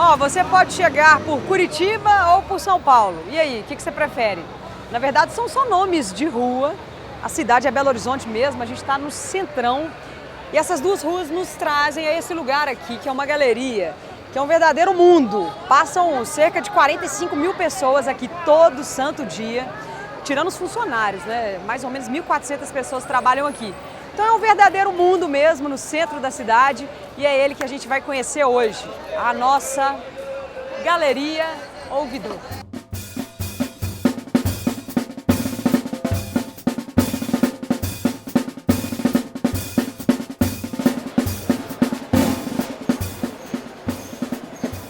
Ó, você pode chegar por Curitiba ou por São Paulo. E aí, o que você prefere? Na verdade, são só nomes de rua. A cidade é Belo Horizonte mesmo, a gente está no centrão. E essas duas ruas nos trazem a esse lugar aqui, que é uma galeria, que é um verdadeiro mundo. Passam cerca de 45 mil pessoas aqui todo santo dia, tirando os funcionários, né? Mais ou menos 1.400 pessoas trabalham aqui. Então é um verdadeiro mundo mesmo no centro da cidade e é ele que a gente vai conhecer hoje, a nossa Galeria Ouvidor.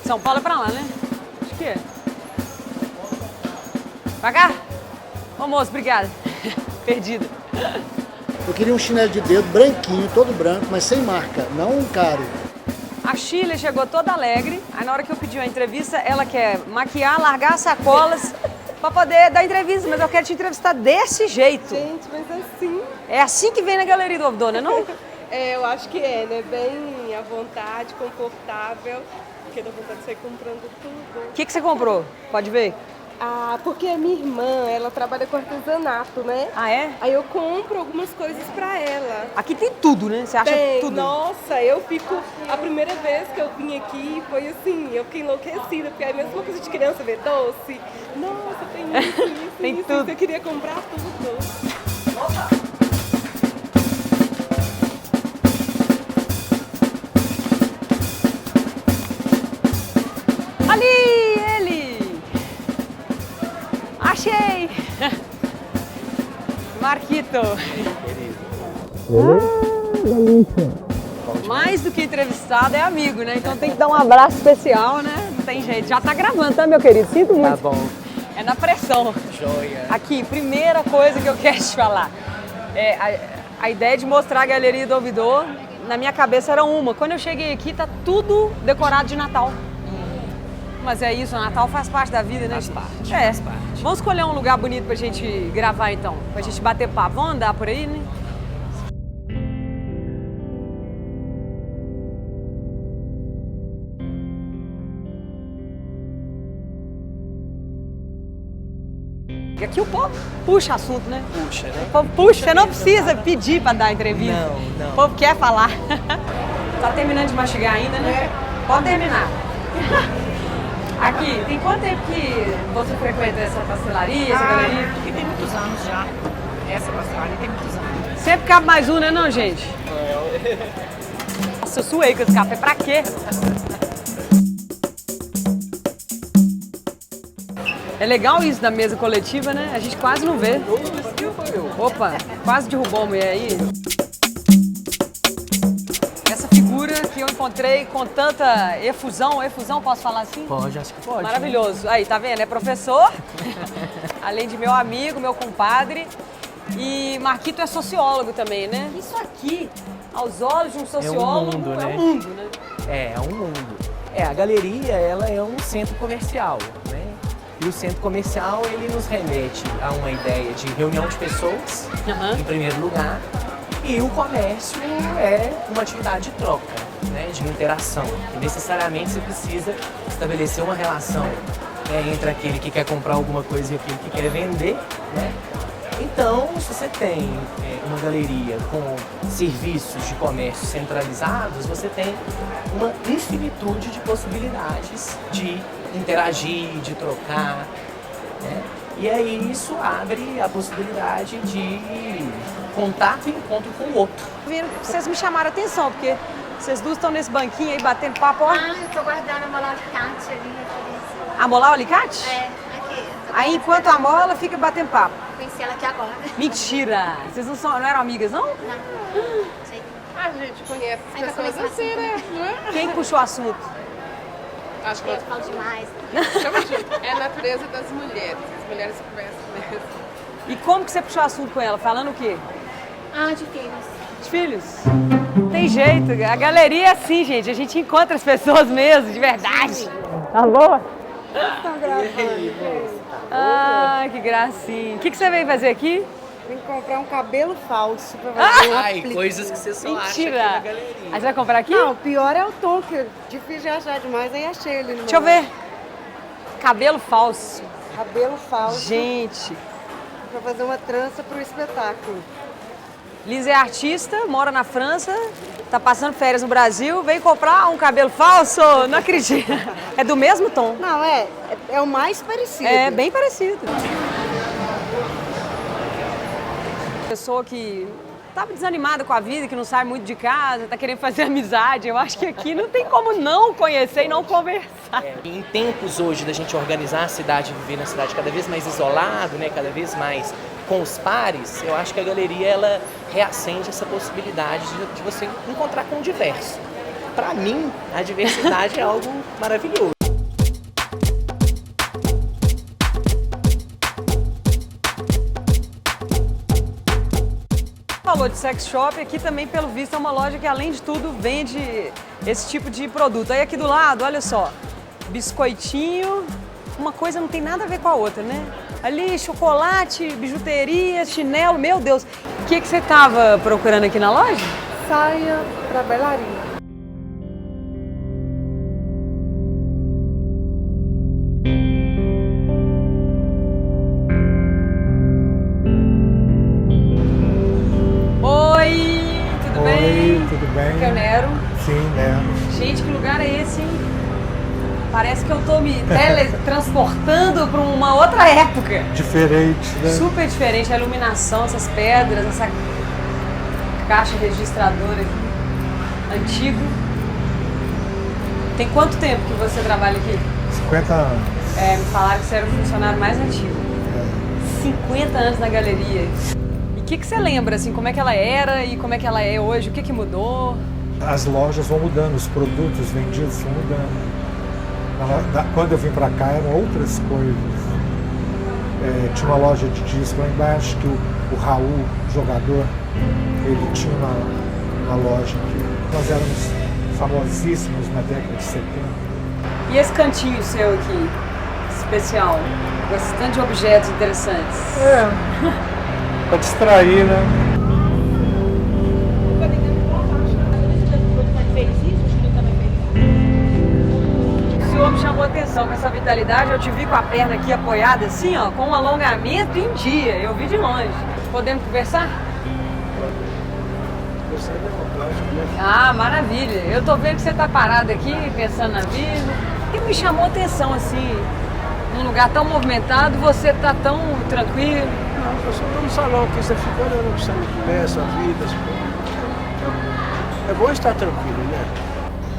São Paulo é pra lá, né? Acho que é. Pra cá? Ô moço, obrigada. Perdida. Eu queria um chinelo de dedo branquinho, todo branco, mas sem marca, não um caro. A Shirley chegou toda alegre, aí na hora que eu pedi uma entrevista, ela quer maquiar, largar as sacolas pra poder dar entrevista, mas eu quero te entrevistar desse jeito. Gente, mas assim... É assim que vem na Galeria do Ouvidor, né, não? É, eu acho que é, né? Bem à vontade, confortável, porque dá vontade de sair comprando tudo. O que você comprou? Pode ver? Ah, porque a minha irmã, ela trabalha com artesanato, né? Ah, é? Aí eu compro algumas coisas pra ela. Aqui tem tudo, né? Você acha Tem, tudo? nossa, eu fico... A primeira vez que eu vim aqui foi assim, eu fiquei enlouquecida, porque é a mesma coisa de criança ver doce. Nossa, tem isso, Tem isso, tudo. isso. Eu queria comprar tudo. Ali, ele! Achei! Marquito! Mais do que entrevistado é amigo, né? Então tem que dar um abraço especial, né? Não tem jeito. Já tá gravando, tá, meu querido? Sinto muito. Tá bom. É na pressão. Joia. Aqui, primeira coisa que eu quero te falar. É, a ideia de mostrar a Galeria do Ouvidor, na minha cabeça era uma. Quando eu cheguei aqui, tá tudo decorado de Natal. Mas é isso, o Natal faz parte da vida, né? Faz parte, É. faz parte. Vamos escolher um lugar bonito pra gente gravar, então. Pra gente bater papo. Vamos andar por aí, né? E aqui o povo puxa assunto, né? Puxa, né? O povo puxa, você não precisa pedir pra dar entrevista. Não. O povo quer falar. Tá terminando de mastigar ainda, né? Pode terminar. Aqui, tem quanto tempo que você frequenta essa pastelaria, essa galeria? Aqui tem muitos anos já. Essa pastelaria tem muitos anos. Sempre cabe mais um, né não, gente? Nossa, eu suei com esse café. Pra quê? É legal isso da mesa coletiva, né? A gente quase não vê. Opa, quase derrubou a mulher aí. Essa figura que eu encontrei com tanta efusão, posso falar assim? Pode, acho que pode. Maravilhoso. Aí, tá vendo? É professor, além de meu amigo, meu compadre. E Marquito é sociólogo também, né? Isso aqui, aos olhos de um sociólogo, mundo, né? é um mundo, né? É um mundo. A galeria, ela é um centro comercial, né? E o centro comercial, ele nos remete a uma ideia de reunião de pessoas, em primeiro lugar, e o comércio é uma atividade de troca, né? De interação. E necessariamente você precisa estabelecer uma relação, né? Entre aquele que quer comprar alguma coisa e aquele que quer vender, né? Então, se você tem uma galeria com serviços de comércio centralizados, você tem uma infinitude de possibilidades de interagir, de trocar, né? E aí isso abre a possibilidade de contato e encontro com o outro. Vocês me chamaram a atenção, porque vocês duas estão nesse banquinho aí batendo papo, ó. Ah, eu tô guardando a mola alicate ali. Amolar o alicate? É, aqui. Aí enquanto amola, fica batendo papo. Conheci ela aqui agora. Mentira! Vocês não eram amigas, não? Não. Sei. A gente conhece Ainda pessoas começou assim, né? Não é? Quem puxou o assunto? Acho que Eu falo demais. chama de... É a natureza das mulheres. As mulheres conversam mesmo. E como que você puxou o assunto com ela? Falando o quê? Ah, de filhos. De filhos? Tem jeito. A galeria é assim, gente. A gente encontra as pessoas mesmo, de verdade. Tá boa? Tá gravando. Ah, que gracinha. O que você veio fazer aqui? Tem que comprar um cabelo falso pra fazer um Ai, aplique. coisas que você só acha aqui Mentira! na galeria. Aí você vai comprar aqui? Não, o pior é o tom, que é difícil de achar demais, aí achei ele no Deixa eu ver. Cabelo falso. Cabelo falso Gente, pra fazer uma trança pro espetáculo. Lisa é artista, mora na França, tá passando férias no Brasil, veio comprar um cabelo falso? Não acredito. É do mesmo tom. Não, é o mais parecido. É bem parecido. Pessoa que estava desanimada com a vida, que não sai muito de casa, tá querendo fazer amizade. Eu acho que aqui não tem como não conhecer e não conversar. Em tempos hoje da gente organizar a cidade, viver na cidade cada vez mais isolado, né, cada vez mais com os pares, eu acho que a galeria ela reacende essa possibilidade de você encontrar com o diverso. Para mim, a diversidade é algo maravilhoso. Falou de sex shop, aqui também, pelo visto, é uma loja que, além de tudo, vende esse tipo de produto. Aí aqui do lado, olha só, biscoitinho, uma coisa não tem nada a ver com a outra, né? Ali, chocolate, bijuteria, chinelo, meu Deus. O que você estava procurando aqui na loja? Saia pra bailarina. Oi, tudo bem? Tudo bem? Aqui é o Nero. Sim, né? Gente, que lugar é esse, hein? Parece que eu tô me teletransportando para uma outra época. Diferente, né? Super diferente, a iluminação, essas pedras, essa caixa registradora aqui, antigo. Tem quanto tempo que você trabalha aqui? 50 anos. É, me falaram que você era o funcionário mais antigo. 50 anos na galeria. E o que você lembra, assim, como é que ela era e como é que ela é hoje? O que mudou? As lojas vão mudando, os produtos vendidos vão mudando. Quando eu vim pra cá eram outras coisas. Tinha uma loja de disco lá embaixo que o Raul, jogador, ele tinha uma loja aqui. Nós éramos famosíssimos na década de 70. E esse cantinho seu aqui, especial, bastante de objetos interessantes. Pra distrair, né? O senhor me chamou a atenção com essa vitalidade, eu te vi com a perna aqui apoiada assim, ó, com um alongamento em dia, eu vi de longe. Podemos conversar? Ah, maravilha. Eu tô vendo que você tá parado aqui, pensando na vida. E me chamou a atenção, assim, num lugar tão movimentado, você tá tão tranquilo. Não, eu só estou no salão aqui, você fica olhando para essa peça, a vida. É bom estar tranquilo, né?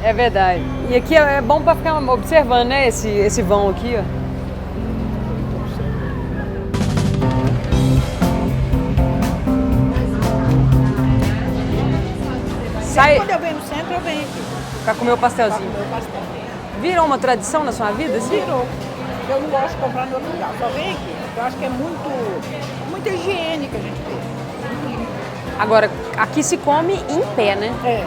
É verdade. E aqui é bom pra ficar observando, né, esse vão aqui, ó. Sai Quando eu venho no centro, eu venho aqui. pra comer o pastelzinho. Meu pastel. Virou uma tradição na sua vida, assim? Virou. Eu não gosto de comprar em outro lugar, só venho aqui. Eu acho que é muito higiênica a gente vê. Agora, aqui se come em pé, né? É.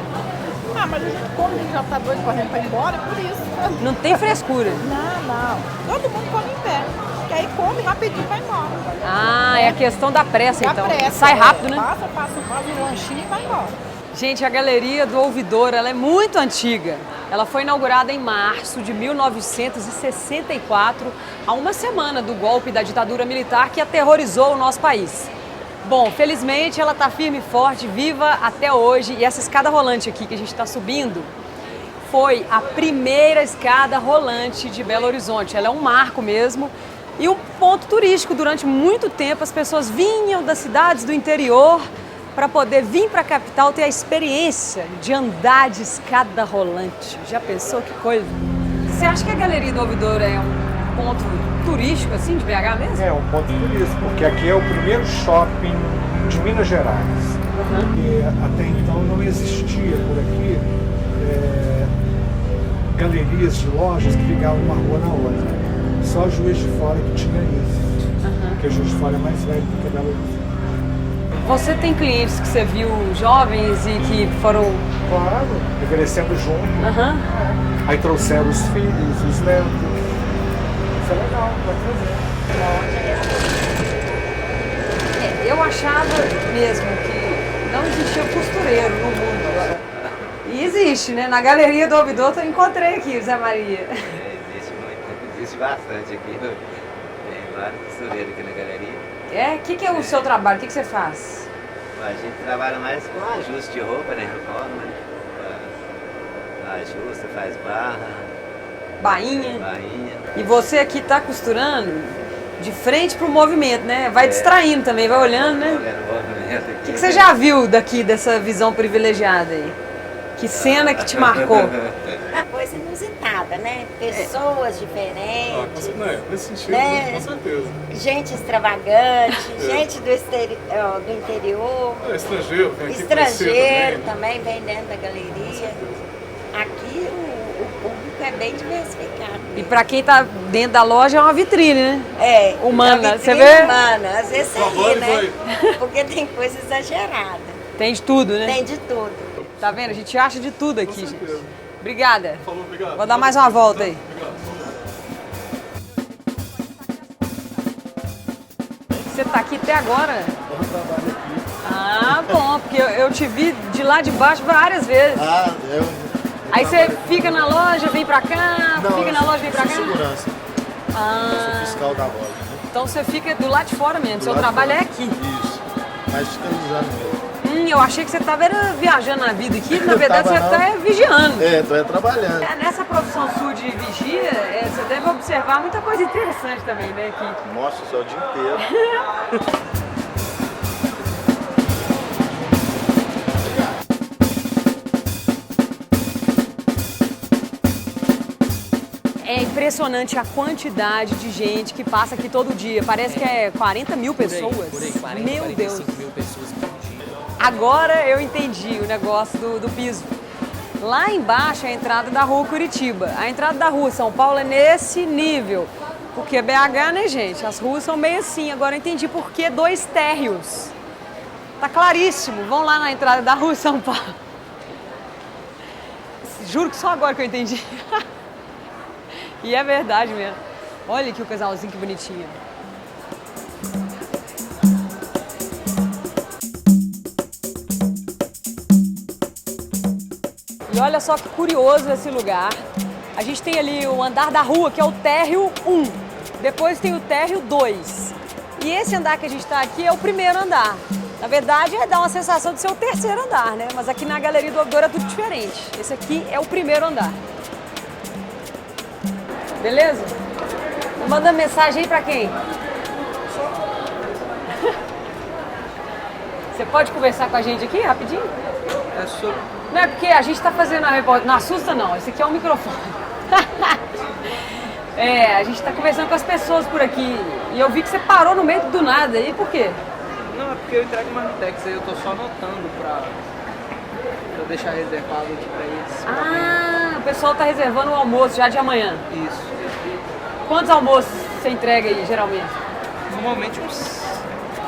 Ah, mas a gente come, a gente já tá doido correndo pra ir embora, é por isso. Não tem frescura. Não. Todo mundo come em pé. Que aí come rapidinho e vai embora. Ah, é a questão da pressa, Da então. pressa, Sai rápido, né? Passa um lanchinho e vai embora. Gente, a Galeria do Ouvidor, ela é muito antiga. Ela foi inaugurada em março de 1964, há uma semana do golpe da ditadura militar que aterrorizou o nosso país. Bom, felizmente ela está firme e forte, viva até hoje. E essa escada rolante aqui que a gente está subindo foi a primeira escada rolante de Belo Horizonte. Ela é um marco mesmo e um ponto turístico. Durante muito tempo as pessoas vinham das cidades do interior para poder vir para a capital ter a experiência de andar de escada rolante. Já pensou que coisa? Você acha que a Galeria do Ouvidor é um ponto turístico assim de BH mesmo? É um ponto turístico, porque aqui é o primeiro shopping de Minas Gerais. E até então não existia por aqui galerias de lojas que ligavam uma rua na outra. Só Juiz de Fora que tinha isso. Porque Juiz de Fora é mais velho do que Belo Horizonte. Você tem clientes que você viu jovens e que foram... Claro, envelhecendo junto. Aham. Aí trouxeram os filhos, os netos. Isso é legal, vai trazer. Eu achava mesmo que não existia costureiro no mundo agora. E existe, né? Na Galeria do Ouvidor eu encontrei aqui, Zé Maria. Existe bastante aqui. Tem vários costureiros aqui na galeria. É? O que é o seu trabalho? O que você faz? A gente trabalha mais com ajuste de roupa, né? Reforma, né? Ajusta, faz barra. Bainha. Bainha. E você aqui tá costurando de frente pro movimento, né? Vai distraindo também, vai olhando, né? Olhando o movimento aqui. O que você já viu daqui dessa visão privilegiada aí? Que cena que te marcou? Uma coisa inusitada, né? Pessoas diferentes. Nesse sentido, né? Com certeza. Gente extravagante, gente do interior. Estrangeiro, vem aqui Estrangeiro também vem dentro da galeria. Aqui o público é bem diversificado. E pra quem tá dentro da loja é uma vitrine, né? É. Humana, uma você vitrine vê? humana. Às vezes você ri, né? Porque tem coisa exagerada. Tem de tudo, né? Tem de tudo. Tá vendo? A gente acha de tudo aqui, gente. Obrigada. Falou, obrigado. Vou dar mais uma volta aí. Você tá aqui até agora? Eu trabalho aqui. Ah, bom, porque eu te vi de lá de baixo várias vezes. Aí você fica na loja, vem pra cá, fica na loja, vem pra cá? Segurança. Ah, Sou fiscal da loja. Né? então você fica do lado de fora mesmo, seu trabalho é aqui. Isso. Mas fiscalizando mesmo. Eu achei que você estava viajando na vida aqui, na verdade você está vigiando. Tô trabalhando. Nessa profissão sua de vigia, você deve observar muita coisa interessante também, né? Aqui. Nossa, só o dia inteiro. É impressionante a quantidade de gente que passa aqui todo dia. Parece que é 40 mil pessoas. Por aí, 40, Meu 45 Deus. mil pessoas por dia. Agora eu entendi o negócio do piso. Lá embaixo é a entrada da rua Curitiba. A entrada da rua São Paulo é nesse nível. Porque BH, né, gente? As ruas são meio assim. Agora eu entendi por que 2 térreos. Tá claríssimo. Vão lá na entrada da rua São Paulo. Juro que só agora que eu entendi. E é verdade mesmo. Olha aqui o casalzinho, que bonitinho. E olha só que curioso esse lugar. A gente tem ali o andar da rua, que é o térreo 1. Depois tem o térreo 2. E esse andar que a gente está aqui é o primeiro andar. Na verdade, dá uma sensação de ser o terceiro andar, né? Mas aqui na Galeria do Ouvidor é tudo diferente. Esse aqui é o primeiro andar. Beleza? Manda mensagem aí pra quem? Você pode conversar com a gente aqui rapidinho? É sobre... Não é porque a gente tá fazendo a reportagem. Não assusta não, esse aqui é um microfone. A gente tá conversando com as pessoas por aqui. E eu vi que você parou no meio do nada. E por quê? Não, é porque eu entrego Marmitex, aí eu tô só anotando pra deixar reservado aqui pra eles. Ah, o pessoal tá reservando o almoço já de amanhã. Isso. Quantos almoços você entrega aí, geralmente? Normalmente uns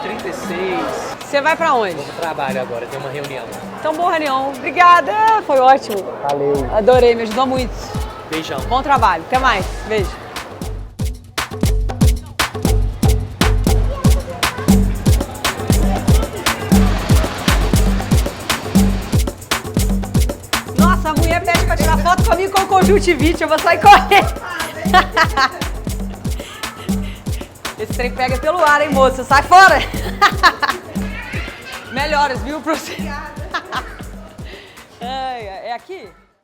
36. Você vai pra onde? Vou pro trabalho agora, tem uma reunião. Então, boa reunião. Obrigada, foi ótimo. Valeu. Adorei, me ajudou muito. Beijão. Bom trabalho, até mais. Beijo. Nossa, a mulher pede pra tirar foto comigo com conjuntivite, eu vou sair correndo. Esse trem pega pelo ar, hein, moça? Sai fora! Melhoras, viu, pra você? É aqui?